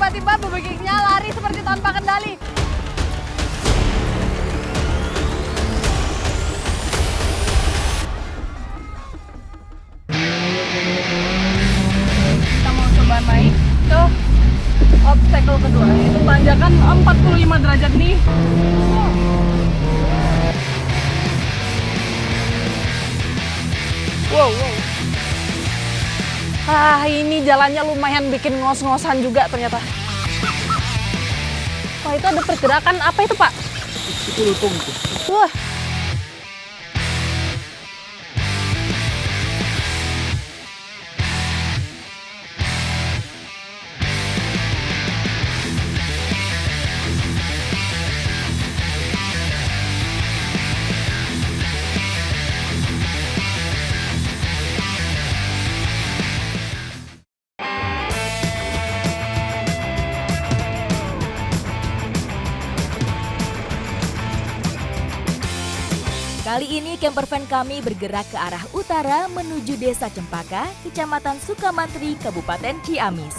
tiba-tiba bebegiknya lari seperti tanpa kendali. Kita mau coba naik ke obstacle kedua, yaitu tanjakan 45 derajat nih. Wow. Ini jalannya lumayan bikin ngos-ngosan juga ternyata. Wah, itu ada pergerakan apa itu, Pak? Itu lutung itu. Wah. Kali ini camper van kami bergerak ke arah utara menuju Desa Cempaka, Kecamatan Sukamantri, Kabupaten Ciamis.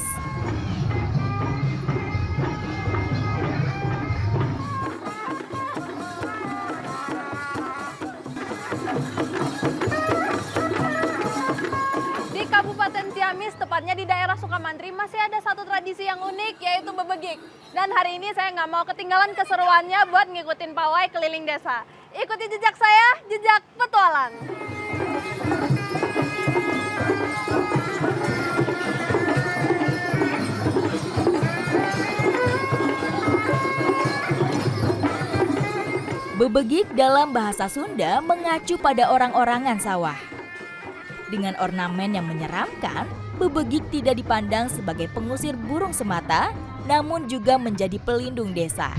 Di Kabupaten Ciamis, tepatnya di daerah Sukamantri, masih ada satu tradisi yang unik, yaitu bebegik. Dan hari ini saya nggak mau ketinggalan keseruannya buat ngikutin pawai keliling desa. Ikuti jejak saya, jejak petualang. Bebegik dalam bahasa Sunda mengacu pada orang-orangan sawah. Dengan ornamen yang menyeramkan, bebegik tidak dipandang sebagai pengusir burung semata, namun juga menjadi pelindung desa.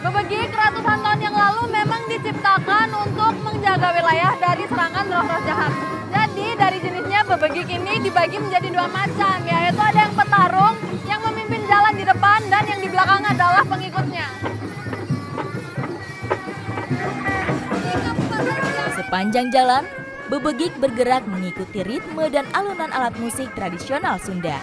Bebegik ratusan tahun yang lalu memang diciptakan untuk menjaga wilayah dari serangan roh-roh jahat. Jadi dari jenisnya bebegik ini dibagi menjadi dua macam, yaitu ada yang petarung yang memimpin jalan di depan dan yang di belakang adalah pengikutnya. Sepanjang jalan, bebegik bergerak mengikuti ritme dan alunan alat musik tradisional Sunda.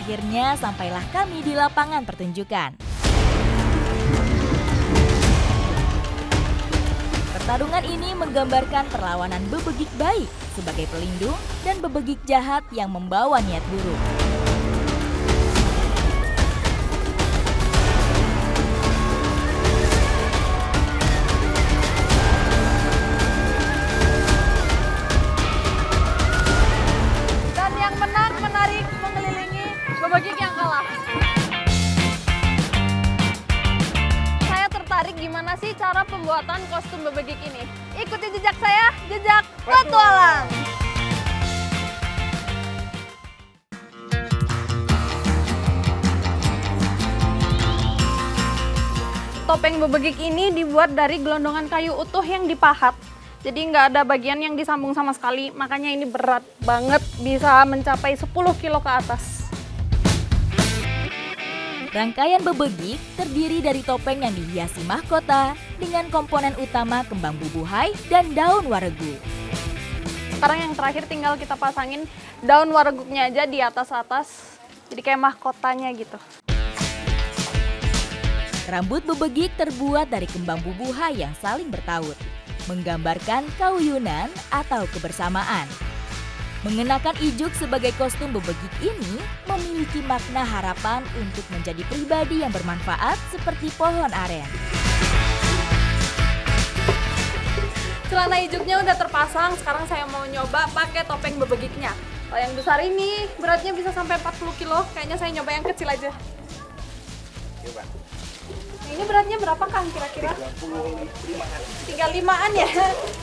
Akhirnya sampailah kami di lapangan pertunjukan. Pertarungan ini menggambarkan perlawanan bebegik baik sebagai pelindung dan bebegik jahat yang membawa niat buruk. Dan yang menang menarik mengelilingi bebegik yang kalah. Saya tertarik gimana sih cara pembuatan kostum bebegik ini. Ikuti jejak saya, jejak petualang. Topeng bebegik ini dibuat dari gelondongan kayu utuh yang dipahat. Jadi nggak ada bagian yang disambung sama sekali, makanya ini berat banget, bisa mencapai 10 kilo ke atas. Rangkaian bebegik terdiri dari topeng yang dihiasi mahkota dengan komponen utama kembang bubuhai dan daun waregu. Sekarang yang terakhir tinggal kita pasangin daun wareguknya aja di atas-atas, jadi kayak mahkotanya gitu. Rambut bebegik terbuat dari kembang bubuhai yang saling bertaut, menggambarkan kauyunan atau kebersamaan. Mengenakan ijuk sebagai kostum bebegik ini memiliki makna harapan untuk menjadi pribadi yang bermanfaat seperti pohon aren. Celana ijuknya udah terpasang, sekarang saya mau nyoba pakai topeng bebegiknya. Kalau yang besar ini beratnya bisa sampai 40 kilo, kayaknya saya nyoba yang kecil aja. Coba. Ini beratnya berapa Kang kira-kira? 35-an. 35-an ya?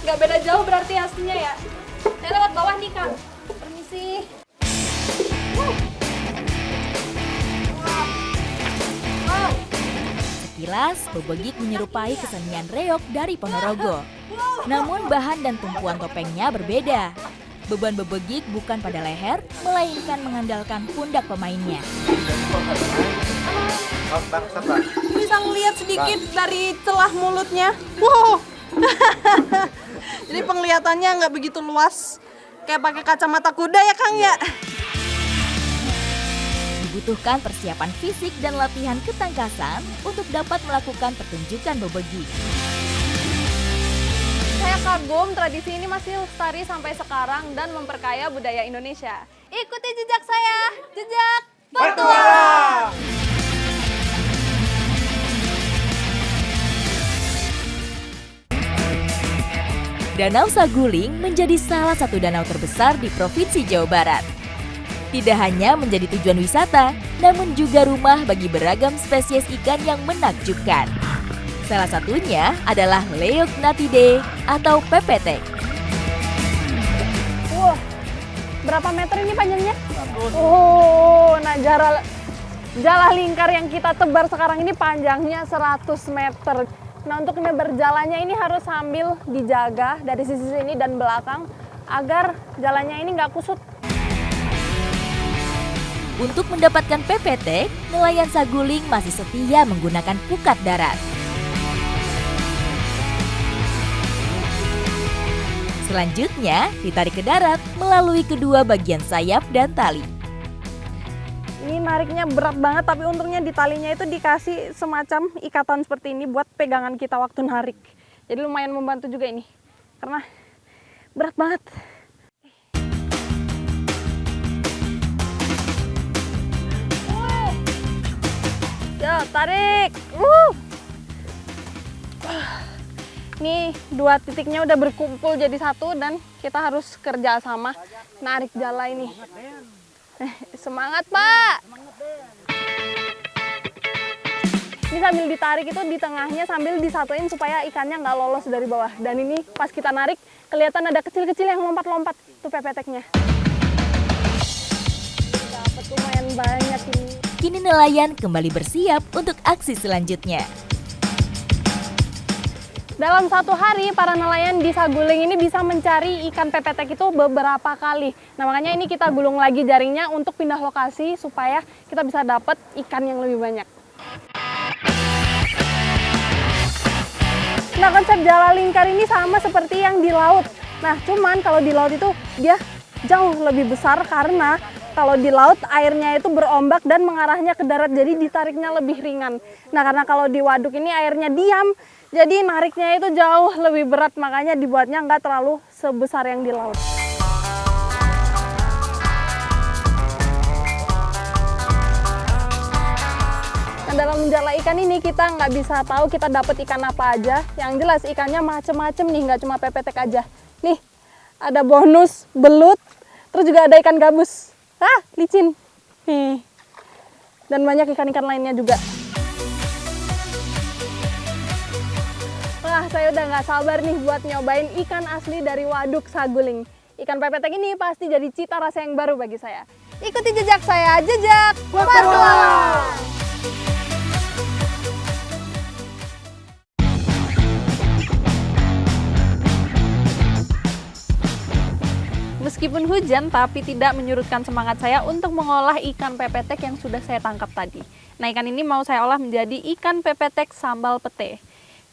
Nggak beda jauh berarti hasilnya ya? Saya lewat bawah nih Kang. Permisi. Wow. Sekilas, bebegik menyerupai kesenian reog dari Ponorogo. Namun bahan dan tumpuan topengnya berbeda. Beban bebegik bukan pada leher, melainkan mengandalkan pundak pemainnya. Bisa ngeliat sedikit dari celah mulutnya. Wow. Jadi penglihatannya nggak begitu luas. Kayak pakai kacamata kuda ya Kang ya. Dibutuhkan persiapan fisik dan latihan ketangkasan untuk dapat melakukan pertunjukan bebegik. Saya kagum tradisi ini masih lestari sampai sekarang dan memperkaya budaya Indonesia. Ikuti jejak saya, jejak petualang. Danau Saguling menjadi salah satu danau terbesar di Provinsi Jawa Barat. Tidak hanya menjadi tujuan wisata, namun juga rumah bagi beragam spesies ikan yang menakjubkan. Salah satunya adalah Leognathidae atau pepetek. Wah, berapa meter ini panjangnya? Oh, nah jala lingkar yang kita tebar sekarang ini panjangnya 100 meter. Nah, untuk berjalannya ini harus sambil dijaga dari sisi sini dan belakang agar jalannya ini nggak kusut. Untuk mendapatkan pepetek, nelayan Saguling masih setia menggunakan pukat darat. Selanjutnya, ditarik ke darat melalui kedua bagian sayap dan tali. Ini nariknya berat banget, tapi untungnya di talinya itu dikasih semacam ikatan seperti ini buat pegangan kita waktu narik. Jadi lumayan membantu juga ini, karena berat banget. Yo, tarik! Nih, dua titiknya udah berkumpul jadi satu dan kita harus kerja sama narik jala ini. Semangat, Pak! Ini sambil ditarik itu di tengahnya sambil disatuin supaya ikannya nggak lolos dari bawah. Dan ini pas kita narik, kelihatan ada kecil-kecil yang lompat-lompat. Itu pepeteknya. Dapat lumayan banyak ini. Kini nelayan kembali bersiap untuk aksi selanjutnya. Dalam satu hari, para nelayan di Saguling ini bisa mencari ikan pepetek itu beberapa kali. Nah, makanya ini kita gulung lagi jaringnya untuk pindah lokasi supaya kita bisa dapat ikan yang lebih banyak. Nah, konsep jala lingkar ini sama seperti yang di laut. Nah, cuman kalau di laut itu dia jauh lebih besar karena kalau di laut airnya itu berombak dan mengarahnya ke darat, jadi ditariknya lebih ringan. Nah, karena kalau di waduk ini airnya diam, jadi nariknya itu jauh lebih berat, makanya dibuatnya nggak terlalu sebesar yang di laut. Nah, dalam menjala ikan ini kita nggak bisa tahu kita dapat ikan apa aja. Yang jelas ikannya macem-macem nih, nggak cuma pepetek aja. Nih, ada bonus, belut, terus juga ada ikan gabus. Licin. Nih. Dan banyak ikan-ikan lainnya juga. Wah, saya udah nggak sabar nih buat nyobain ikan asli dari Waduk Saguling. Ikan pepetek ini pasti jadi cita rasa yang baru bagi saya. Ikuti jejak saya, jejak petualang! Meskipun hujan, tapi tidak menyurutkan semangat saya untuk mengolah ikan pepetek yang sudah saya tangkap tadi. Nah, ikan ini mau saya olah menjadi ikan pepetek sambal pete.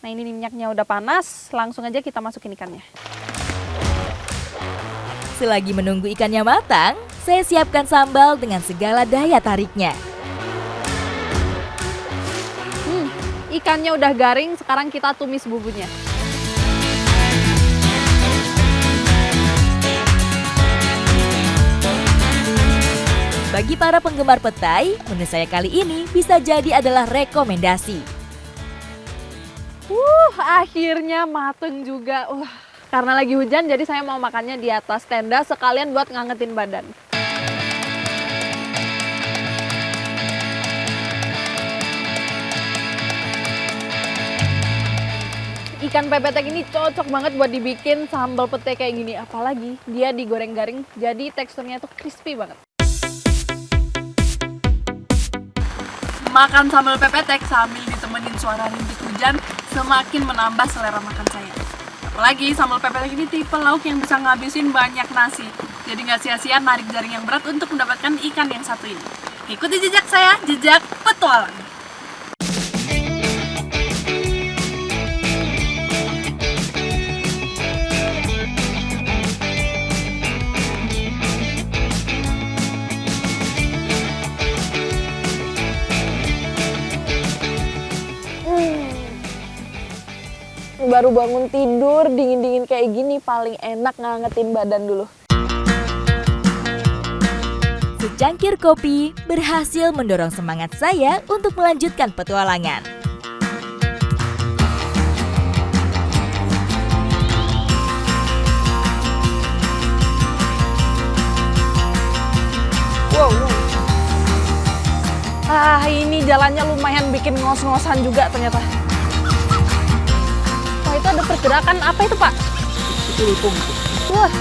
Nah, ini minyaknya udah panas, langsung aja kita masukin ikannya. Selagi menunggu ikannya matang, saya siapkan sambal dengan segala daya tariknya. Ikannya udah garing, sekarang kita tumis bumbunya. Bagi para penggemar petai, menu saya kali ini bisa jadi adalah rekomendasi. Akhirnya mateng juga. Karena lagi hujan, jadi saya mau makannya di atas tenda sekalian buat ngangetin badan. Ikan pepetek ini cocok banget buat dibikin sambal pete kayak gini. Apalagi dia digoreng garing, jadi teksturnya tuh crispy banget. Makan sambal pepetek sambil ditemenin suara rintik hujan semakin menambah selera makan saya. Apalagi sambal pepes ini tipe lauk yang bisa ngabisin banyak nasi. Jadi nggak sia-sia narik jaring yang berat untuk mendapatkan ikan yang satu ini. Ikuti jejak saya, jejak petualang. Baru bangun tidur, dingin-dingin kayak gini, paling enak ngangetin badan dulu. Secangkir kopi berhasil mendorong semangat saya untuk melanjutkan petualangan. Wow. Ini jalannya lumayan bikin ngos-ngosan juga ternyata. Wah, itu ada pergerakan apa itu, Pak? Itu lutung tuh. Wah,